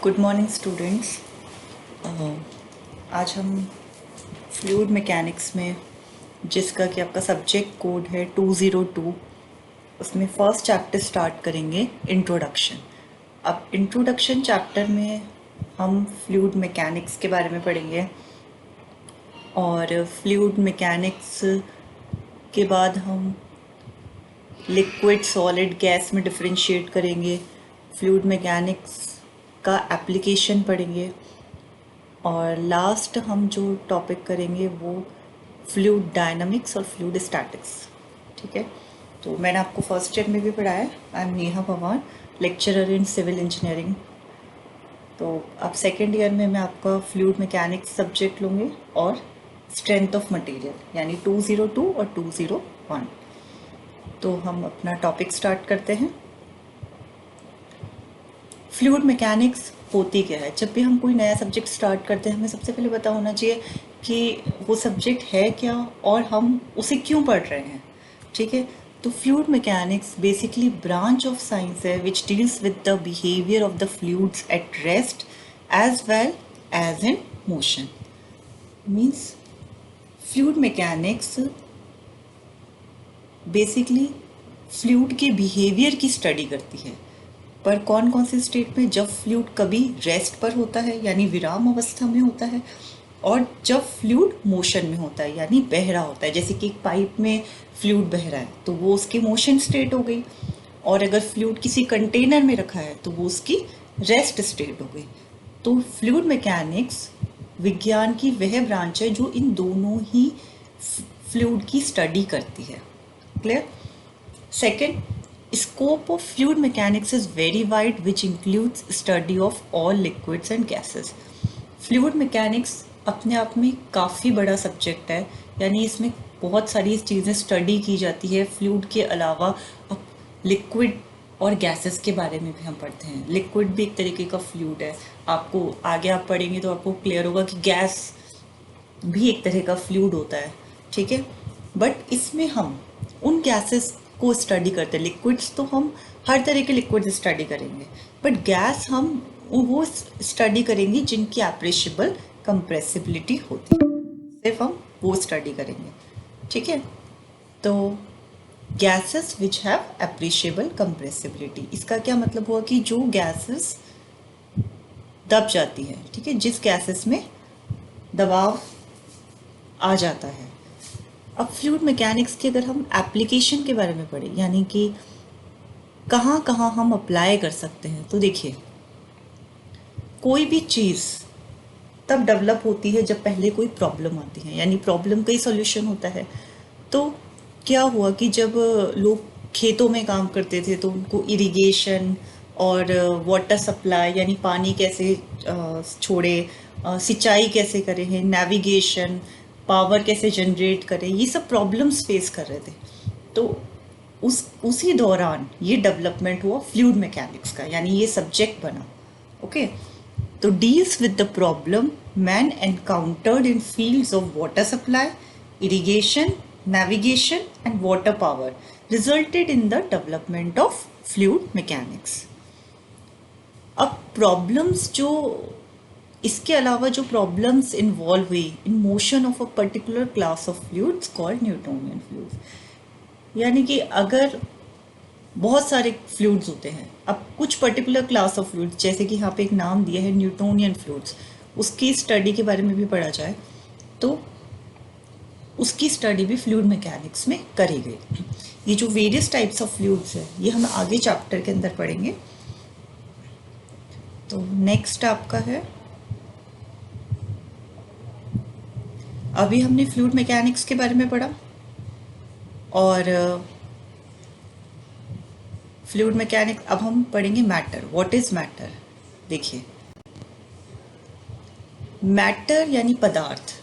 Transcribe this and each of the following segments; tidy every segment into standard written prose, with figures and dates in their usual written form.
Good morning students. आज हम fluid mechanics में, जिसका कि आपका सब्जेक्ट कोड है 202, उसमें फर्स्ट चैप्टर स्टार्ट करेंगे, इंट्रोडक्शन। अब इंट्रोडक्शन चैप्टर में हम फ्लूइड मैकेनिक्स के बारे में पढ़ेंगे और फ्लूइड मैकेनिक्स के बाद हम लिक्विड सॉलिड गैस में डिफरेंशिएट करेंगे, फ्लूइड मैकेनिक्स का एप्लीकेशन पढ़ेंगे और लास्ट हम जो टॉपिक करेंगे वो फ्लूइड डायनामिक्स और फ्लूइड स्टैटिक्स। ठीक है, तो मैंने आपको फर्स्ट ईयर में भी पढ़ाया है। I am Neha Pawar, lecturer in civil engineering. तो अब सेकेंड ईयर में मैं आपका फ्लूइड मैकेनिक्स सब्जेक्ट लूँगी और स्ट्रेंथ ऑफ मटेरियल, यानी 202 और 201। तो हम अपना टॉपिक स्टार्ट करते हैं। फ्लूइड मैकेनिक्स होती क्या है? जब भी हम कोई नया सब्जेक्ट स्टार्ट करते हैं, हमें सबसे पहले पता होना चाहिए कि वो सब्जेक्ट है क्या और हम उसे क्यों पढ़ रहे हैं। ठीक है, तो fluid mechanics basically branch of science है which deals with the behaviour of the fluids at rest as well as in motion. Means fluid mechanics basically fluid के बिहेवियर की स्टडी करती है। पर कौन कौन से स्टेट में? जब फ्लूइड कभी रेस्ट पर होता है यानी विराम अवस्था में होता है, और जब फ्लूइड मोशन में होता है यानी बह रहा होता है। जैसे कि एक पाइप में फ्लूइड बह रहा है तो वो उसकी मोशन स्टेट हो गई, और अगर फ्लूइड किसी कंटेनर में रखा है तो वो उसकी रेस्ट स्टेट हो गई। तो फ्लूइड मैकेनिक्स विज्ञान की वह ब्रांच है जो इन दोनों ही फ्लूइड की स्टडी करती है। Clear? Second, scope of fluid mechanics is very wide, which includes study of all liquids and gases. Fluid mechanics अपने आप में काफ़ी बड़ा सब्जेक्ट है, यानी इसमें बहुत सारी चीज़ें स्टडी की जाती है। फ्लूइड के अलावा अब लिक्विड और गैसेस के बारे में भी हम पढ़ते हैं। लिक्विड भी एक तरीके का फ्लूइड है। आपको आगे आप पढ़ेंगे तो आपको क्लियर होगा कि गैस भी एक तरह का फ्लूइड होता है। ठीक है, बट इसमें हम उन गैसेस को स्टडी करते हैं। लिक्विड्स तो हम हर तरह के लिक्विड्स स्टडी करेंगे, बट गैस हम वो स्टडी करेंगे जिनकी एप्रिशिएबल कंप्रेसिबिलिटी होती है, सिर्फ हम वो स्टडी करेंगे। ठीक है, तो gases which have appreciable compressibility, इसका क्या मतलब हुआ कि जो गैसेस दब जाती है, ठीक है, जिस गैसेस में दबाव आ जाता है। अब फ्लूइड मैकेनिक्स की अगर हम एप्लीकेशन के बारे में पढ़ें, यानी कि कहाँ कहाँ हम अप्लाई कर सकते हैं, तो देखिए, कोई भी चीज़ तब डेवलप होती है जब पहले कोई प्रॉब्लम आती है, यानी प्रॉब्लम का ही सॉल्यूशन होता है। तो क्या हुआ कि जब लोग खेतों में काम करते थे तो उनको इरिगेशन और वाटर सप्लाई, यानी पानी कैसे छोड़े, सिंचाई कैसे करें, नेविगेशन, पावर कैसे जनरेट करें, ये सब प्रॉब्लम्स फेस कर रहे थे। तो उसी दौरान ये डेवलपमेंट हुआ फ्लूइड मैकेनिक्स का, यानी ये सब्जेक्ट बना। ओके, तो deals with the problem man encountered in fields of water supply, irrigation, navigation and water power resulted in the development of fluid mechanics. अब प्रॉब्लम्स जो, इसके अलावा जो प्रॉब्लम्स इन्वॉल्व हुई in motion of a particular class of fluids called Newtonian fluids, यानी कि अगर बहुत सारे फ्लूइड्स होते हैं, अब कुछ पर्टिकुलर क्लास ऑफ फ्लूइड्स, जैसे कि यहाँ पे एक नाम दिया है न्यूटोनियन फ्लूइड्स, उसकी स्टडी के बारे में भी पढ़ा जाए तो उसकी स्टडी भी फ्लूइड मैकेनिक्स में करी गई। ये जो वेरियस टाइप्स ऑफ फ्लूइड्स है ये हम आगे चैप्टर के अंदर पढ़ेंगे। तो नेक्स्ट आपका है, अभी हमने फ्लूइड मैकेनिक्स के बारे में पढ़ा, और फ्लूइड मैकेनिक्स अब हम पढ़ेंगे मैटर। What is matter? देखिए, मैटर यानी पदार्थ।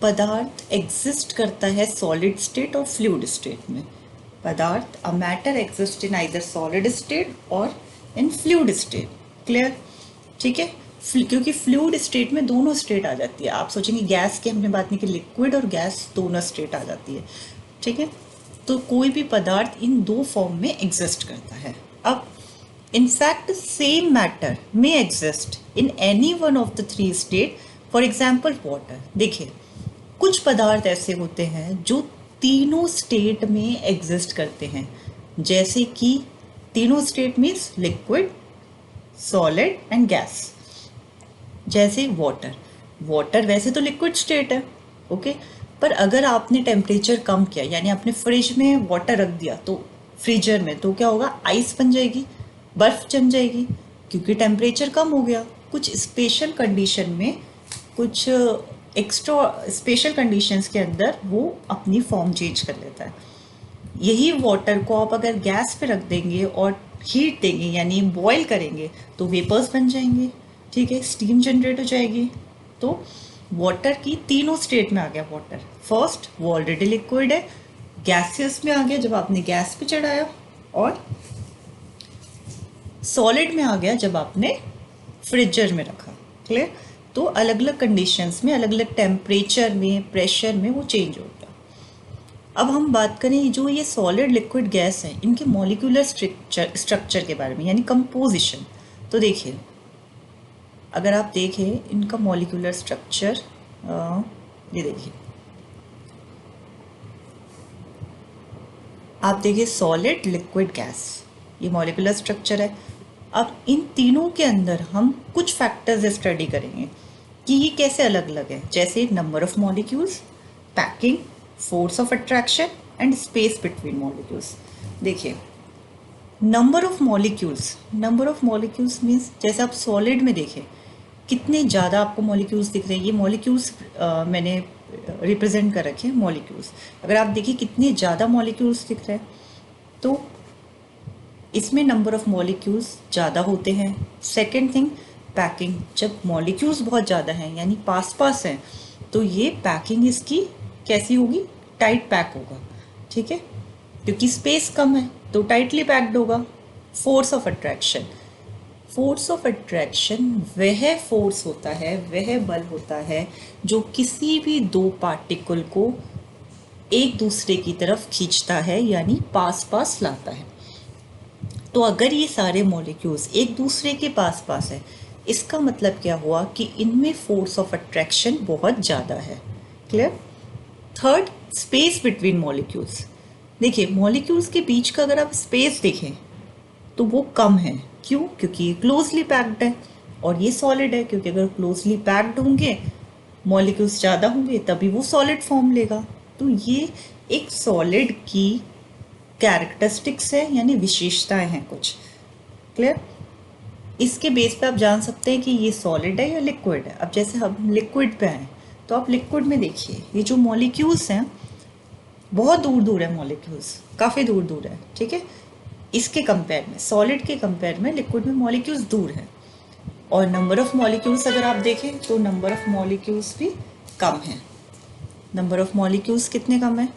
पदार्थ एग्जिस्ट करता है सॉलिड स्टेट और फ्लूइड स्टेट में। पदार्थ, a matter exist in either solid state और इन फ्लूइड स्टेट। क्लियर? ठीक है, क्योंकि फ्लूइड स्टेट में दोनों स्टेट आ जाती है। आप सोचेंगे गैस की हमने बात नहीं की, लिक्विड और गैस दोनों स्टेट आ जाती है। ठीक है, तो कोई भी पदार्थ इन दो फॉर्म में एग्जिस्ट करता है। अब In fact, the same matter may exist in any one of the three states. For example, water. देखिए, कुछ पदार्थ ऐसे होते हैं जो तीनों स्टेट में एग्जिस्ट करते हैं, जैसे कि तीनों state means liquid, solid and gas. जैसे वाटर, वाटर वैसे तो लिक्विड स्टेट है, ओके, पर अगर आपने टेम्परेचर कम किया, यानी आपने फ्रिज में वाटर रख दिया तो फ्रीजर में, तो क्या होगा, आइस बन जाएगी, बर्फ जम जाएगी, क्योंकि टेम्परेचर कम हो गया। कुछ स्पेशल कंडीशन में, कुछ एक्स्ट्रा स्पेशल कंडीशंस के अंदर वो अपनी फॉर्म चेंज कर लेता है। यही वाटर को आप अगर गैस पे रख देंगे और हीट देंगे, यानी बॉईल करेंगे, तो वेपर्स बन जाएंगे, ठीक है, स्टीम जनरेट हो जाएगी। तो वाटर की तीनों स्टेट में आ गया वाटर। फर्स्ट, वो ऑलरेडी लिक्विड है, गैसियस में आ गया जब आपने गैस पे चढ़ाया, और सॉलिड में आ गया जब आपने फ्रीजर में रखा। क्लियर? तो अलग अलग कंडीशंस में, अलग अलग टेम्परेचर में, प्रेशर में वो चेंज हो गया। अब हम बात करें जो ये सॉलिड, लिक्विड, गैस है, इनके मॉलिक्यूलर स्ट्रक्चर के बारे में, यानी कंपोजिशन। तो देखिए, अगर आप देखें इनका मॉलिक्यूलर स्ट्रक्चर, ये देखिए, आप देखिए सॉलिड, लिक्विड, गैस, ये मॉलिक्यूलर स्ट्रक्चर है। अब इन तीनों के अंदर हम कुछ फैक्टर्स स्टडी करेंगे कि ये कैसे अलग अलग है, जैसे number of molecules, packing, force of attraction and space between molecules. देखिए, नंबर ऑफ मॉलिक्यूल्स मीन्स, जैसे आप सॉलिड में देखें कितने ज़्यादा आपको मॉलिक्यूल्स दिख रहे हैं। ये मॉलिक्यूल्स मैंने रिप्रेजेंट कर रखे हैं, मॉलिक्यूल्स। अगर आप देखिए कितने ज़्यादा मॉलिक्यूल्स दिख रहे हैं, तो इसमें नंबर ऑफ मॉलिक्यूल्स ज़्यादा होते हैं। सेकेंड थिंग, पैकिंग, जब मॉलिक्यूल्स बहुत ज़्यादा हैं, यानी पास पास हैं, तो ये पैकिंग इसकी कैसी होगी, टाइट पैक होगा, ठीक है, क्योंकि स्पेस कम है तो टाइटली पैक्ड होगा। Force of attraction, force of attraction वह फोर्स होता है, वह बल होता है जो किसी भी दो पार्टिकल को एक दूसरे की तरफ खींचता है, यानी पास पास लाता है। तो अगर ये सारे मॉलिक्यूल्स एक दूसरे के पास पास है, इसका मतलब क्या हुआ कि इनमें फोर्स ऑफ अट्रैक्शन बहुत ज़्यादा है। Clear? Third, space between molecules. देखिए, मॉलिक्यूल्स के बीच का अगर आप स्पेस देखें तो वो कम है। क्यों? क्योंकि ये क्लोजली पैक्ड है, और ये सॉलिड है, क्योंकि अगर क्लोजली पैक्ड होंगे, मॉलिक्यूल्स ज़्यादा होंगे, तभी वो सॉलिड फॉर्म लेगा। तो ये एक सॉलिड की कैरेक्टरिस्टिक्स है, यानी विशेषताएं हैं कुछ। क्लियर? इसके बेस पे आप जान सकते हैं कि ये सॉलिड है या लिक्विड है। अब जैसे हम लिक्विड पे आए, तो आप लिक्विड में देखिए, ये जो मॉलिक्यूल्स हैं बहुत दूर दूर है, मॉलिक्यूल्स काफ़ी दूर दूर है, ठीक है। इसके कंपेयर में, सॉलिड के कंपेयर में, लिक्विड में मॉलिक्यूल्स दूर हैं। और नंबर ऑफ मॉलिक्यूल्स अगर आप देखें तो नंबर ऑफ मॉलिक्यूल्स भी कम है। नंबर ऑफ मॉलिक्यूल्स कितने कम है?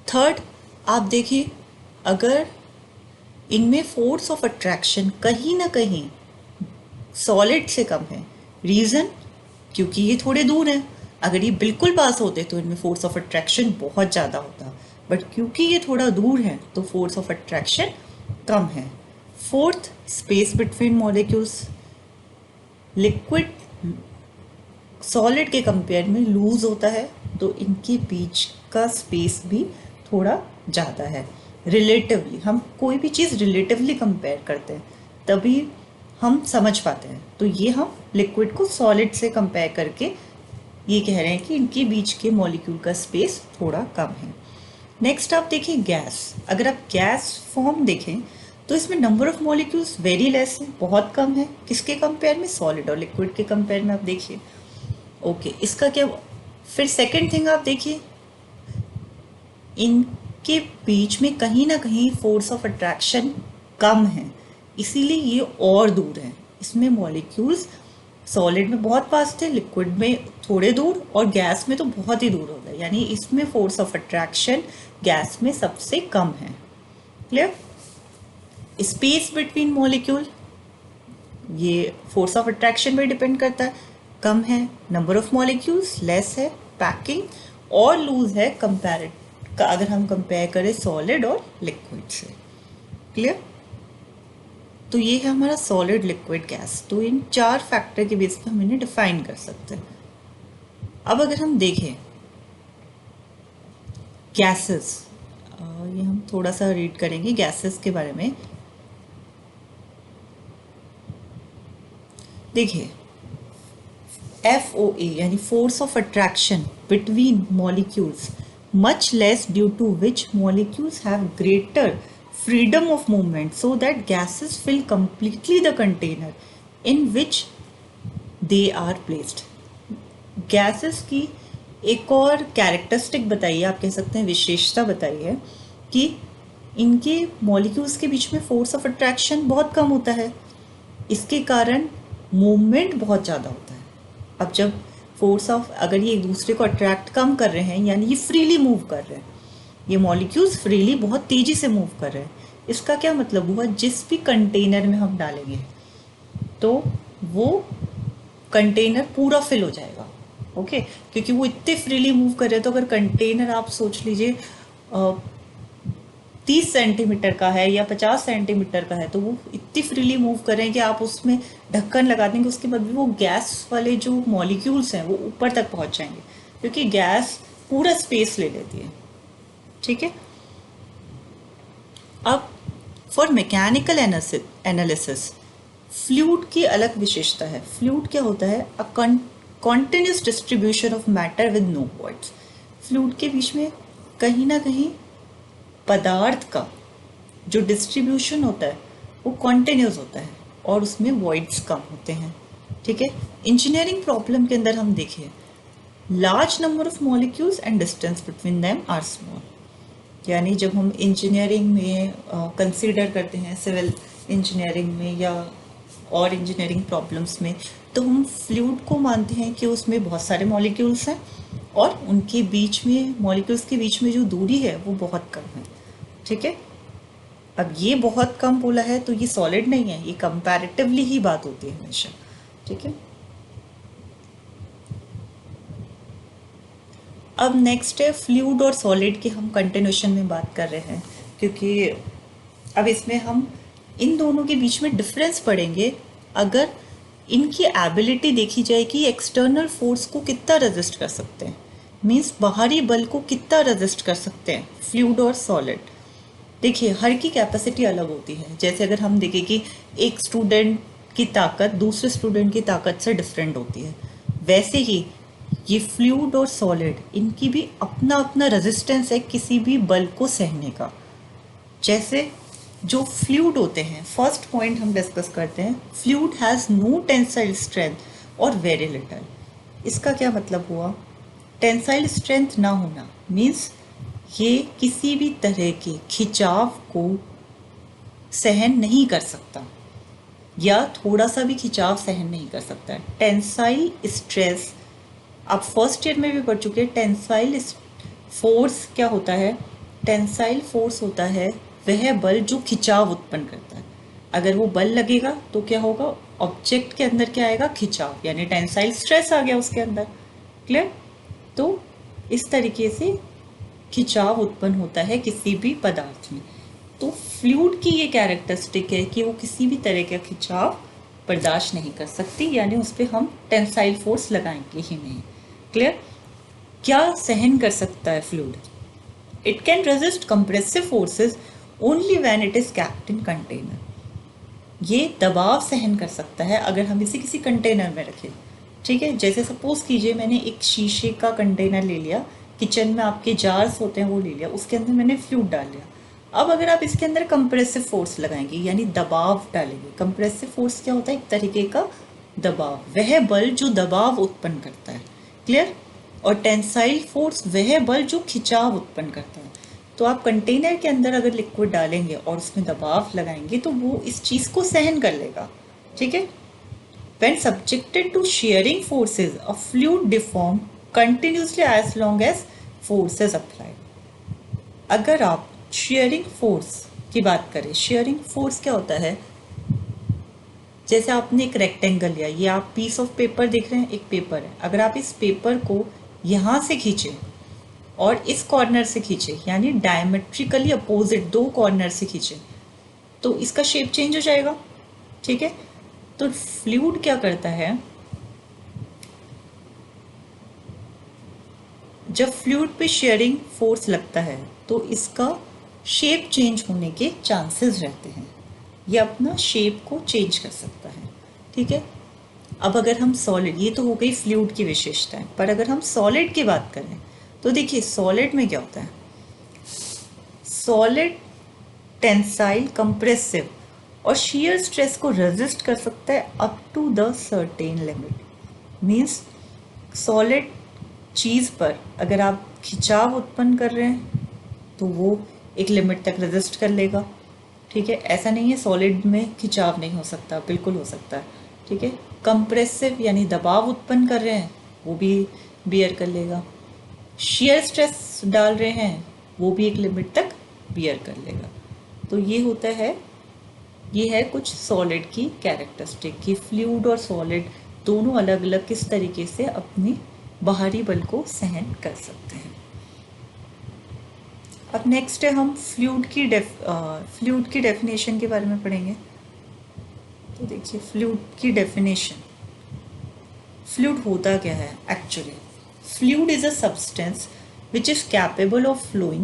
थर्ड, आप देखिए, अगर इनमें फोर्स ऑफ अट्रैक्शन कहीं ना कहीं सॉलिड से कम है। रीज़न? क्योंकि ये थोड़े दूर हैं। अगर ये बिल्कुल पास होते तो इनमें फोर्स ऑफ अट्रैक्शन बहुत ज़्यादा होता, बट क्योंकि ये थोड़ा दूर है तो फोर्स ऑफ अट्रैक्शन कम है। Fourth, space between molecules. Liquid solid के कंपेयर में लूज होता है, तो इनके बीच का स्पेस भी थोड़ा ज़्यादा है। रिलेटिवली, हम कोई भी चीज़ रिलेटिवली कंपेयर करते हैं तभी हम समझ पाते हैं। तो ये हम लिक्विड को सॉलिड से कंपेयर करके ये कह रहे हैं कि इनके बीच के मॉलिक्यूल का स्पेस थोड़ा कम है। नेक्स्ट आप देखिए गैस। अगर आप गैस फॉर्म देखें तो इसमें number of molecules very less है, बहुत कम है। किसके कंपेयर में? सॉलिड और लिक्विड के कंपेयर में आप देखिए। ओके, इसका क्या? फिर सेकेंड थिंग आप देखिए, इनके बीच में कहीं ना कहीं फोर्स ऑफ अट्रैक्शन कम है, इसीलिए ये और दूर है। इसमें मॉलिक्यूल्स सॉलिड में बहुत पास थे, लिक्विड में थोड़े दूर, और गैस में तो बहुत ही दूर होता है, यानी इसमें फोर्स ऑफ अट्रैक्शन गैस में सबसे कम है। क्लियर? स्पेस बिटवीन मॉलिक्यूल, ये फोर्स ऑफ अट्रैक्शन पे डिपेंड करता है, कम है। नंबर ऑफ मॉलिक्यूल्स लेस है। पैकिंग और लूज है अगर हम कंपेयर करें सॉलिड और लिक्विड से। क्लियर? तो ये है हमारा सॉलिड, लिक्विड, गैस। तो इन 4 फैक्टर के बेस पे हम इन्हें डिफाइन कर सकते हैं। अब अगर हम देखें गैसेस, ये हम थोड़ा सा रीड करेंगे गैसेस के बारे में। देखिए FOA यानी force of attraction between molecules much less due to which molecules have greater freedom of movement so that gases fill completely the container in which they are placed। Gases की एक और characteristic बताइए, आप कह सकते हैं विशेषता बताइए, कि इनके मॉलिक्यूल्स के बीच में फोर्स ऑफ अट्रैक्शन बहुत कम होता है, इसके कारण मूवमेंट बहुत ज़्यादा होता है। अब जब फोर्स ऑफ, अगर ये एक दूसरे को अट्रैक्ट कम कर रहे हैं यानी ये फ्रीली मूव कर रहे हैं, ये मॉलिक्यूल्स फ्रीली बहुत तेज़ी से मूव कर रहे हैं, इसका क्या मतलब हुआ, जिस भी कंटेनर में हम डालेंगे तो वो कंटेनर पूरा फिल हो जाएगा। ओके, क्योंकि वो इतने फ्रीली मूव कर रहे हैं। तो अगर कंटेनर आप सोच लीजिए 30 सेंटीमीटर का है या 50 सेंटीमीटर का है, तो वो इतनी फ्रीली मूव कर रहे हैं कि आप उसमें ढक्कन लगा देंगे, उसके बाद भी वो गैस वाले जो मॉलिक्यूल्स हैं वो ऊपर तक पहुंच जाएंगे, क्योंकि गैस पूरा स्पेस ले लेती है। ठीक है। अब फॉर मैकेनिकल एनालिसिस फ्लूइड की अलग विशेषता है। फ्लूइड क्या होता है, a continuous distribution of matter with no voids. Fluid के बीच में कहीं ना कहीं पदार्थ का जो डिस्ट्रीब्यूशन होता है वो कॉन्टिन्यूस होता है और उसमें वॉइड्स कम होते हैं। ठीक है। इंजीनियरिंग प्रॉब्लम के अंदर हम देखें, large number of molecules and distance between them are small. यानी जब हम इंजीनियरिंग में कंसीडर करते हैं, सिविल इंजीनियरिंग में या और इंजीनियरिंग प्रॉब्लम्स में, तो हम फ्लूइड को मानते हैं कि उसमें बहुत सारे मॉलिक्यूल्स हैं और उनके बीच में, मॉलिक्यूल्स के बीच में जो दूरी है वो बहुत कम है। ठीक है। अब ये बहुत कम बोला है तो ये सॉलिड नहीं है, ये कंपैरेटिवली ही बात होती है हमेशा। ठीक है। अब नेक्स्ट है फ्लूइड और सॉलिड की हम कंटिन्यूशन में बात कर रहे हैं, क्योंकि अब इसमें हम इन दोनों के बीच में डिफरेंस पढ़ेंगे। अगर इनकी एबिलिटी देखी जाए कि एक्सटर्नल फोर्स को कितना रेजिस्ट कर सकते हैं, मीन्स बाहरी बल को कितना रेजिस्ट कर सकते हैं फ्लूइड और सॉलिड। देखिए हर की कैपेसिटी अलग होती है। जैसे अगर हम देखें कि एक स्टूडेंट की ताकत दूसरे स्टूडेंट की ताकत से डिफरेंट होती है, वैसे ही ये फ्लूइड और सॉलिड, इनकी भी अपना अपना रेजिस्टेंस है किसी भी बल को सहने का। जैसे जो फ्लूइड होते हैं, फर्स्ट पॉइंट हम डिस्कस करते हैं, fluid has no tensile strength और वेरी लिटल। इसका क्या मतलब हुआ, टेंसाइल स्ट्रेंथ ना होना मीन्स ये किसी भी तरह के खिंचाव को सहन नहीं कर सकता या थोड़ा सा भी खिंचाव सहन नहीं कर सकता। टेंसाइल स्ट्रेस आप फर्स्ट ईयर में भी पढ़ चुके हैं। टेंसाइल फोर्स क्या होता है, टेंसाइल फोर्स होता है वह बल जो खिंचाव उत्पन्न करता है। अगर वो बल लगेगा तो क्या होगा, ऑब्जेक्ट के अंदर क्या आएगा, खिंचाव, यानी टेंसाइल स्ट्रेस आ गया उसके अंदर। क्लियर। तो इस तरीके से खिंचाव उत्पन्न होता है किसी भी पदार्थ में। तो फ्लूइड की ये कैरेक्टरिस्टिक है कि वो किसी भी तरह का खिंचाव बर्दाश्त नहीं कर सकती, यानी उस पर हम टेंसाइल फोर्स लगाएंगे ही नहीं। क्लियर। क्या सहन कर सकता है fluid, it can resist compressive forces only when it is capped in container. ये दबाव सहन कर सकता है अगर हम इसे किसी कंटेनर में रखें। ठीक है। जैसे सपोज कीजिए मैंने एक शीशे का कंटेनर ले लिया, किचन में आपके जार्स होते हैं वो ले लिया, उसके अंदर मैंने फ्लूइड डाल लिया। अब अगर आप इसके अंदर कंप्रेसिव फोर्स लगाएंगे यानी दबाव डालेंगे, कंप्रेसिव फोर्स क्या होता है, एक तरीके का दबाव, वह बल जो दबाव उत्पन्न करता है। क्लियर। और टेंसाइल फोर्स वह बल जो खिंचाव उत्पन्न करता है। तो आप कंटेनर के अंदर अगर लिक्विड डालेंगे और उसमें दबाव लगाएंगे तो वो इस चीज को सहन कर लेगा। ठीक है। When subjected to shearing forces, a fluid deform continuously as long as force is applied। अगर आप shearing force की बात करें, shearing force क्या होता है, जैसे आपने एक रेक्टेंगल लिया, ये आप पीस ऑफ पेपर देख रहे हैं, एक पेपर है, अगर आप इस पेपर को यहाँ से खींचे और इस कॉर्नर से खींचे, यानी डायमेट्रिकली अपोजिट दो कॉर्नर से खींचे, तो इसका शेप चेंज हो जाएगा। ठीक है। तो फ्लूइड क्या करता है, जब फ्लूइड पे शेयरिंग फोर्स लगता है तो इसका शेप चेंज होने के चांसेस रहते हैं, ये अपना शेप को चेंज कर सकता है। ठीक है। अब अगर हम सॉलिड, ये तो हो गई फ्लूइड की विशेषताएं, पर अगर हम सॉलिड की बात करें तो देखिए सॉलिड में क्या होता है, सॉलिड टेंसाइल, कंप्रेसिव और शियर स्ट्रेस को रेजिस्ट कर सकता है up to the certain limit. Means solid चीज़ पर अगर आप खिंचाव उत्पन्न कर रहे हैं तो वो एक लिमिट तक रेजिस्ट कर लेगा। ठीक है। ऐसा नहीं है सॉलिड में खिंचाव नहीं हो सकता, बिल्कुल हो सकता है। ठीक है। कंप्रेसिव यानी दबाव उत्पन्न कर रहे हैं वो भी बियर कर लेगा, शियर स्ट्रेस डाल रहे हैं वो भी एक लिमिट तक बियर कर लेगा। तो ये होता है, ये है कुछ सॉलिड की कैरेक्टरिस्टिक कि फ्लूइड और सॉलिड दोनों अलग अलग किस तरीके से अपने बाहरी बल को सहन कर सकते हैं। अब नेक्स्ट है हम फ्लूइड की डेफिनेशन के बारे में पढ़ेंगे। तो देखिए फ्लूइड की डेफिनेशन, फ्लूइड होता क्या है actually. Fluid is a substance which is capable of flowing.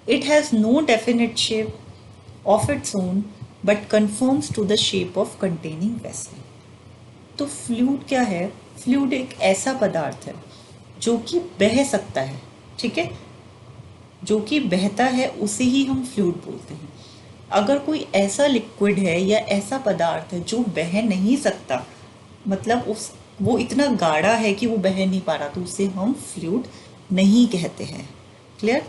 It has no definite shape of its own but conforms to the shape of containing vessel. तो फ्लूइड क्या है, फ्लूइड एक ऐसा पदार्थ है जो कि बह सकता है। ठीक है। जो कि बहता है उसे ही हम फ्लूइड बोलते हैं। अगर कोई ऐसा लिक्विड है या ऐसा पदार्थ है जो बह नहीं सकता, मतलब उस वो इतना गाढ़ा है कि वो बह नहीं पा रहा, तो उसे हम फ्लूइड नहीं कहते हैं। क्लियर।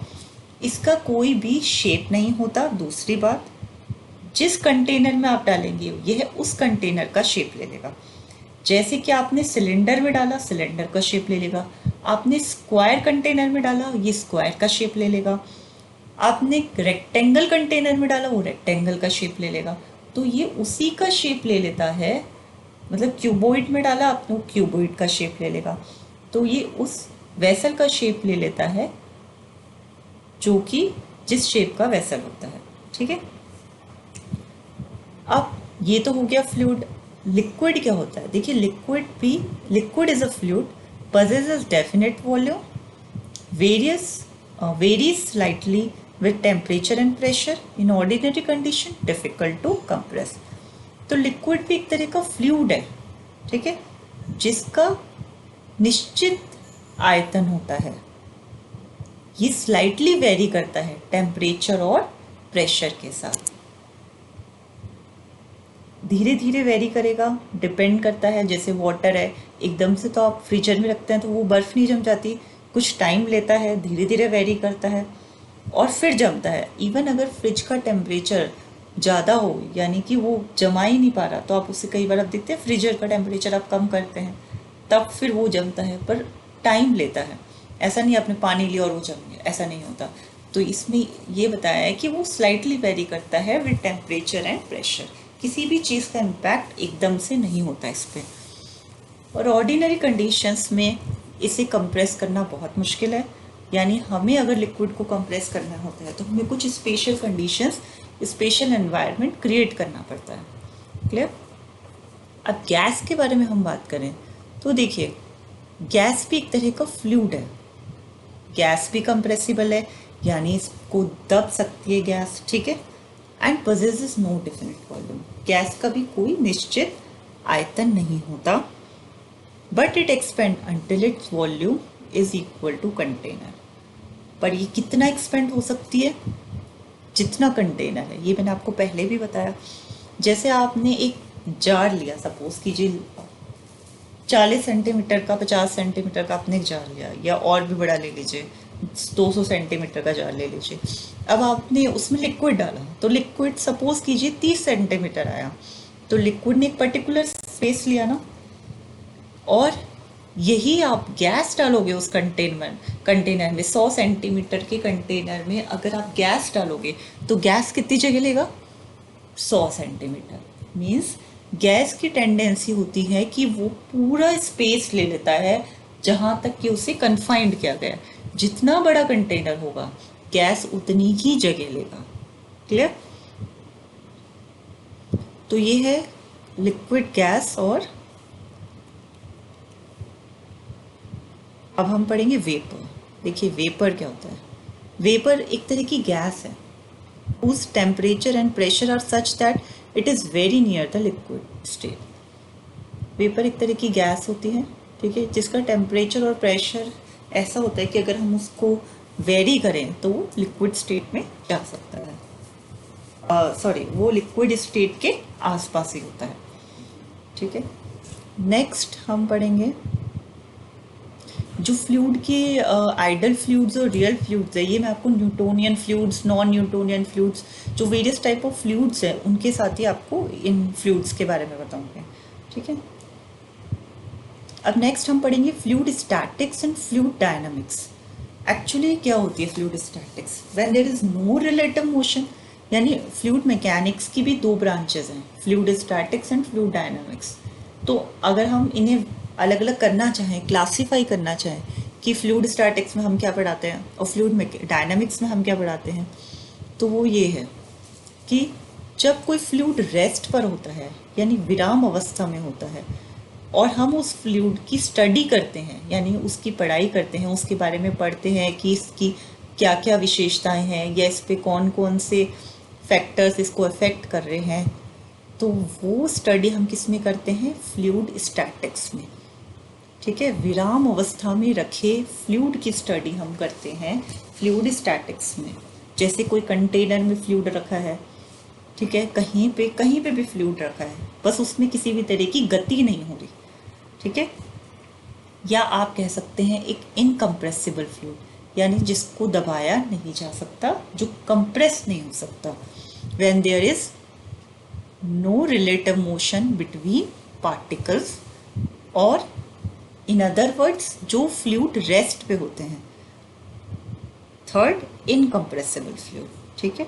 इसका कोई भी शेप नहीं होता। दूसरी बात, जिस कंटेनर में आप डालेंगे यह उस कंटेनर का शेप ले लेगा। जैसे कि आपने सिलेंडर में डाला, सिलेंडर का शेप ले लेगा। आपने स्क्वायर कंटेनर में डाला, ये स्क्वायर का शेप ले लेगा। आपने रेक्टेंगल कंटेनर में डाला, वो रेक्टेंगल का शेप ले लेगा। तो ये उसी का शेप ले लेता है, मतलब क्यूबॉइड में डाला आपने, वो क्यूबॉइड का शेप ले लेगा। तो ये उस वेसल का शेप ले लेता है जो कि जिस शेप का वेसल होता है। ठीक है। अब ये तो हो गया फ्लूइड। लिक्विड क्या होता है, देखिए liquid is a fluid, possesses definite volume, varies slightly with temperature and pressure, in ordinary condition difficult to compress. तो लिक्विड भी एक तरह का फ्लूइड है। ठीक है। जिसका निश्चित आयतन होता है, ये स्लाइटली वेरी करता है टेम्परेचर और प्रेशर के साथ, धीरे धीरे वेरी करेगा, डिपेंड करता है। जैसे वाटर है, एकदम से तो आप फ्रीजर में रखते हैं तो वो बर्फ़ नहीं जम जाती, कुछ टाइम लेता है, धीरे धीरे वेरी करता है और फिर जमता है। इवन अगर फ्रिज का टेम्परेचर ज़्यादा हो, यानी कि वो जमा ही नहीं पा रहा, तो आप उसे कई बार आप देखते हैं फ्रीजर का टेम्परेचर आप कम करते हैं तब फिर वो जमता है, पर टाइम लेता है। ऐसा नहीं आपने पानी लिया और वो जम गया, ऐसा नहीं होता। तो इसमें ये बताया है कि वो स्लाइटली वेरी करता है विद टेम्परेचर एंड प्रेशर। किसी भी चीज़ का इम्पैक्ट एकदम से नहीं होता इस पर। और ऑर्डिनरी कंडीशंस में इसे कंप्रेस करना बहुत मुश्किल है, यानी हमें अगर लिक्विड को कंप्रेस करना होता है तो हमें कुछ special conditions, special environment create करना पड़ता है। क्लियर। अब गैस के बारे में हम बात करें तो देखिए गैस भी एक तरह का फ्लूइड है। गैस भी कंप्रेसिबल है, यानी इसको दब सकती है गैस। ठीक है। And possesses no definite volume, gas का भी कोई निश्चित आयतन नहीं होता। But it expand until its volume is equal to container. पर ये कितना एक्सपेंड हो सकती है, जितना कंटेनर है। ये मैंने आपको पहले भी बताया। जैसे आपने एक जार लिया, सपोज कीजिए 40 सेंटीमीटर का, 50 सेंटीमीटर का आपने एक जार लिया, या और भी बड़ा ले लीजिए, 200 सेंटीमीटर का जार ले लीजिए। अब आपने उसमें लिक्विड डाला, तो लिक्विड सपोज कीजिए 30 सेंटीमीटर आया, तो लिक्विड ने एक पर्टिकुलर स्पेस लिया ना, और यही आप गैस डालोगे उस कंटेनर में 100 सेंटीमीटर के कंटेनर में अगर आप गैस डालोगे तो गैस कितनी जगह लेगा, 100 सेंटीमीटर। मीन्स गैस की टेंडेंसी होती है कि वो पूरा स्पेस ले लेता है जहाँ तक कि उसे कन्फाइंड किया गया। जितना बड़ा कंटेनर होगा गैस उतनी ही जगह लेगा। क्लियर। तो ये है लिक्विड, गैस, और अब हम पढ़ेंगे वेपर। देखिए वेपर क्या होता है। वेपर एक तरह की गैस है whose temperature and pressure are such that it is very near the liquid state। Vapour एक तरह की गैस होती है, ठीक है, जिसका टेम्परेचर और प्रेशर ऐसा होता है कि अगर हम उसको वेरी करें तो वो लिक्विड स्टेट में जा सकता है। सॉरी, वो लिक्विड स्टेट के आसपास ही होता है, ठीक है। नेक्स्ट हम पढ़ेंगे जो फ्लूइड की आइडल फ्लूइड्स और रियल फ्लूइड्स है। ये मैं आपको Newtonian fluids, non Newtonian fluids, जो वेरियस टाइप ऑफ फ्लूइड्स है उनके साथ ही आपको इन फ्लूइड्स के बारे में बताऊंगी, ठीक है। अब नेक्स्ट हम पढ़ेंगे fluid statics and fluid dynamics. Actually क्या होती है fluid statics? When there is no relative motion, यानी फ्लूइड मैकेनिक्स की भी दो ब्रांचेस हैं, fluid statics and fluid dynamics. तो अगर हम इन्हें अलग अलग करना चाहें, क्लासीफाई करना चाहें कि फ्लूइड स्टैटिक्स में हम क्या पढ़ाते हैं और फ्लूइड डायनामिक्स में हम क्या पढ़ाते हैं, तो वो ये है कि जब कोई फ्लूइड रेस्ट पर होता है यानी विराम अवस्था में होता है और हम उस फ्लूइड की स्टडी करते हैं, यानी उसकी पढ़ाई करते हैं, उसके बारे में पढ़ते हैं कि इसकी क्या क्या विशेषताएं हैं या इस पे कौन कौन से फैक्टर्स इसको अफेक्ट कर रहे हैं, तो वो स्टडी हम किस में करते हैं? फ्लूइड स्टैटिक्स में, ठीक है। विराम अवस्था में रखे फ्लूइड की स्टडी हम करते हैं फ्लूइड स्टैटिक्स में। जैसे कोई कंटेनर में फ्लूइड रखा है, ठीक है, कहीं पे भी फ्लूइड रखा है, बस उसमें किसी भी तरह की गति नहीं हो रही, ठीक है। या आप कह सकते हैं एक इनकम्प्रेसिबल फ्लूइड, यानी जिसको दबाया नहीं जा सकता, जो कंप्रेस नहीं हो सकता। When there is no relative motion between particles, और इन अदर वर्ड्स जो फ्लूइड रेस्ट पे होते हैं। थर्ड, इनकम्प्रेसिबल फ्लूइड, ठीक है।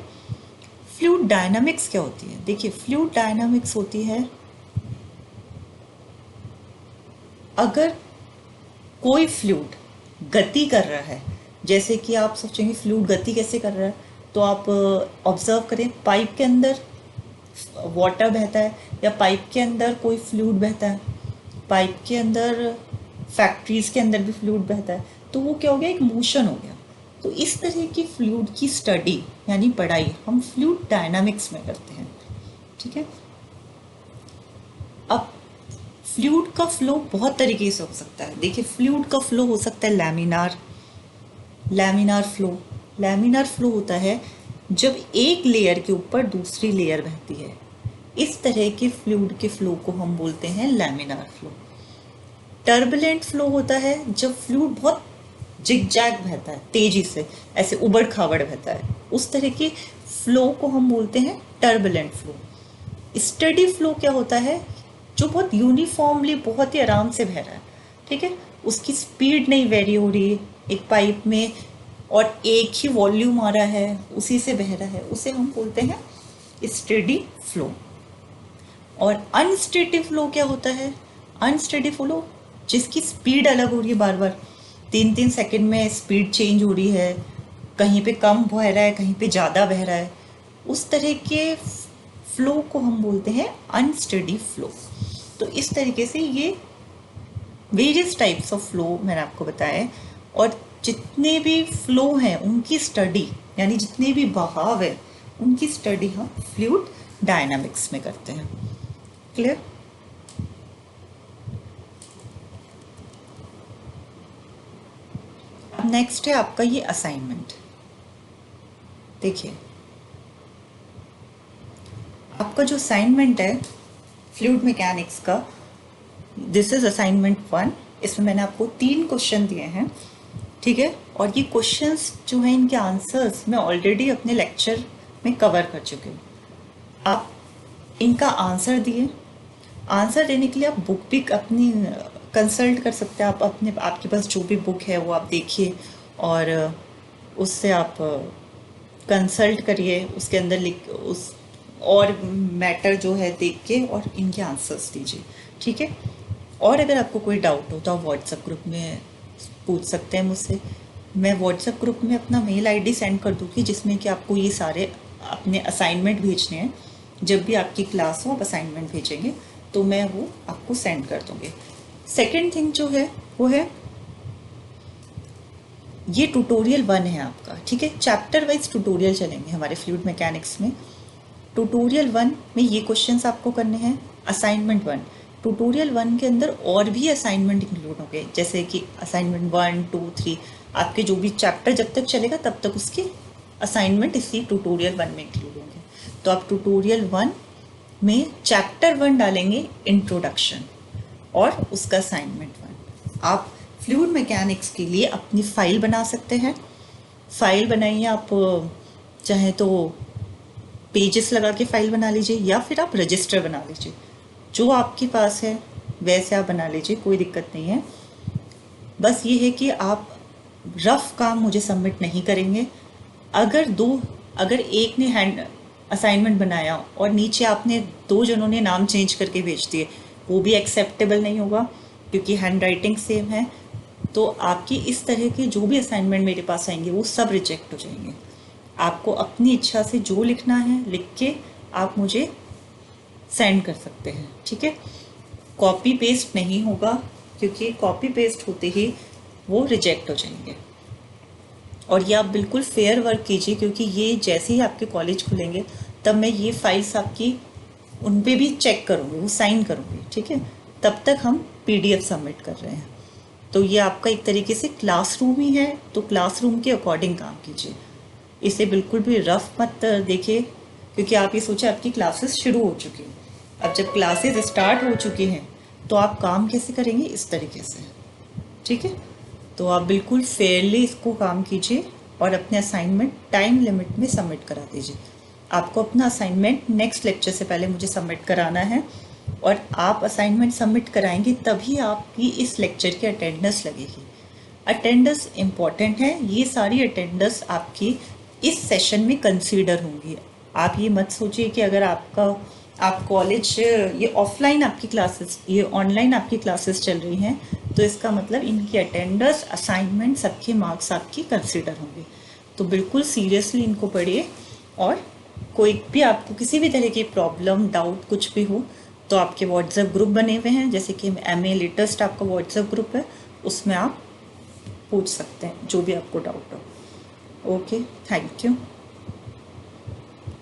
फ्लूइड डायनामिक्स क्या होती है? देखिए फ्लूइड डायनामिक्स होती है अगर कोई फ्लूइड गति कर रहा है, जैसे कि आप सोचेंगे फ्लूइड गति कैसे कर रहा है, तो आप ऑब्जर्व करें, पाइप के अंदर वाटर बहता है या पाइप के अंदर कोई फ्लूइड बहता है, पाइप के अंदर फैक्ट्रीज के अंदर भी फ्लूइड बहता है, तो वो क्या हो गया? एक मोशन हो गया। तो इस तरह की फ्लूइड की स्टडी यानी पढ़ाई हम फ्लूइड डायनामिक्स में करते हैं, ठीक है। अब फ्लूइड का फ्लो बहुत तरीके से हो सकता है। देखिए फ्लूइड का फ्लो हो सकता है लैमिनार फ्लो। लैमिनार फ्लो होता है जब एक लेयर के ऊपर दूसरी लेयर बहती है, इस तरह के फ्लूइड के फ्लो को हम बोलते हैं लैमिनार फ्लो। टर्बुलेंट फ्लो होता है जब फ्लूइड बहुत जिगजैग बहता है, तेजी से ऐसे उबड़ खाबड़ बहता है, उस तरह के फ्लो को हम बोलते हैं टर्बुलेंट फ्लो। स्टेडी फ्लो क्या होता है? जो बहुत यूनिफॉर्मली, बहुत ही आराम से बह रहा है, ठीक है, उसकी स्पीड नहीं वेरी हो रही एक पाइप में और एक ही वॉल्यूम आ रहा है, उसी से बह रहा है, उसे हम बोलते हैं स्टेडी फ्लो। और अनस्टेडी फ्लो क्या होता है? अनस्टेडी फ्लो जिसकी स्पीड अलग हो रही है, बार बार 3-3 सेकंड में स्पीड चेंज हो रही है, कहीं पे कम बह रहा है, कहीं पे ज़्यादा बह रहा है, उस तरह के फ्लो को हम बोलते हैं अनस्टेडी फ्लो। तो इस तरीके से ये वेरियस टाइप्स ऑफ फ्लो मैंने आपको बताया, और जितने भी फ्लो हैं उनकी स्टडी, यानी जितने भी बहाव है उनकी स्टडी हम फ्लूइड डायनामिक्स में करते हैं। क्लियर? अब नेक्स्ट है आपका ये असाइनमेंट। देखिए आपका जो असाइनमेंट है फ्लूइड मैकेनिक्स का, दिस इज असाइनमेंट 1। इसमें मैंने आपको 3 क्वेश्चन दिए हैं, ठीक है, और ये क्वेश्चंस जो हैं इनके आंसर्स मैं ऑलरेडी अपने लेक्चर में कवर कर चुकी हूँ। आप इनका आंसर दिए, आंसर देने के लिए आप बुक भी अपनी कंसल्ट कर सकते हैं। आप अपने, आपके पास जो भी बुक है वो आप देखिए और उससे आप कंसल्ट करिए, उसके अंदर लिख उस और मैटर जो है देख के और इनके आंसर्स दीजिए, ठीक है। और अगर आपको कोई डाउट हो तो आप व्हाट्सएप ग्रुप में पूछ सकते हैं मुझसे। मैं व्हाट्सएप ग्रुप में अपना मेल आईडी सेंड कर दूँगी जिसमें कि आपको ये सारे अपने असाइनमेंट भेजने हैं। जब भी आपकी क्लास हो आप असाइनमेंट भेजेंगे तो मैं वो आपको सेंड कर दूँगी। सेकेंड थिंग जो है वो है, ये ट्यूटोरियल 1 है आपका, ठीक है। चैप्टर वाइज ट्यूटोरियल चलेंगे हमारे फ्लूइड मैकेनिक्स में। ट्यूटोरियल 1 में ये क्वेश्चंस आपको करने हैं। असाइनमेंट 1, ट्यूटोरियल 1 के अंदर और भी असाइनमेंट इंक्लूड होंगे, जैसे कि असाइनमेंट 1, 2, 3, आपके जो भी चैप्टर जब तक चलेगा तब तक उसके असाइनमेंट इसी ट्यूटोरियल 1 में इंक्लूड होंगे। तो आप ट्यूटोरियल 1 में चैप्टर 1 डालेंगे इंट्रोडक्शन, और उसका असाइनमेंट 1। आप फ्लूइड मैकेनिक्स के लिए अपनी फाइल बना सकते हैं। फाइल बनाइए, आप चाहे तो पेजेस लगा के फाइल बना लीजिए, या फिर आप रजिस्टर बना लीजिए, जो आपके पास है वैसे आप बना लीजिए, कोई दिक्कत नहीं है। बस ये है कि आप रफ काम मुझे सबमिट नहीं करेंगे। अगर एक ने हैंड असाइनमेंट बनाया और नीचे आपने 2 जनों ने नाम चेंज करके भेज दिए, वो भी एक्सेप्टेबल नहीं होगा, क्योंकि हैंड राइटिंग सेम है। तो आपकी इस तरह के जो भी असाइनमेंट मेरे पास आएंगे वो सब रिजेक्ट हो जाएंगे। आपको अपनी इच्छा से जो लिखना है लिख के आप मुझे सेंड कर सकते हैं, ठीक है। कॉपी पेस्ट नहीं होगा, क्योंकि कॉपी पेस्ट होते ही वो रिजेक्ट हो जाएंगे। और ये आप बिल्कुल फेयर वर्क कीजिए, क्योंकि ये जैसे ही आपके कॉलेज खुलेंगे तब मैं ये फाइल्स आपकी उन पे भी चेक करूँगी, वो साइन करूँगी, ठीक है। तब तक हम PDF सबमिट कर रहे हैं। तो ये आपका एक तरीके से क्लासरूम ही है, तो क्लासरूम के अकॉर्डिंग काम कीजिए। इसे बिल्कुल भी रफ मत देखिए, क्योंकि आप ये सोचे आपकी क्लासेस शुरू हो चुकी हैं। अब जब क्लासेस स्टार्ट हो चुकी हैं तो आप काम कैसे करेंगे, इस तरीके से, ठीक है। तो आप बिल्कुल फेयरली इसको काम कीजिए और अपने असाइनमेंट टाइम लिमिट में सबमिट करा दीजिए। आपको अपना असाइनमेंट नेक्स्ट लेक्चर से पहले मुझे सबमिट कराना है, और आप असाइनमेंट सबमिट कराएंगे तभी आपकी इस लेक्चर की अटेंडेंस लगेगी। अटेंडेंस इम्पॉर्टेंट है, ये सारी अटेंडेंस आपकी इस सेशन में कंसीडर होंगी। आप ये मत सोचिए कि अगर आप कॉलेज ये ऑफलाइन आपकी क्लासेस, ये ऑनलाइन आपकी क्लासेस चल रही हैं, तो इसका मतलब इनकी अटेंडेंस, असाइनमेंट, सबके मार्क्स आपकी कंसीडर होंगे। तो बिल्कुल सीरियसली इनको पढ़िए, और कोई भी आपको किसी भी तरह की प्रॉब्लम, डाउट कुछ भी हो तो आपके व्हाट्सएप ग्रुप बने हुए हैं, जैसे कि MA लेटेस्ट आपका व्हाट्सएप ग्रुप है, उसमें आप पूछ सकते हैं जो भी आपको डाउट हो। Okay, thank you.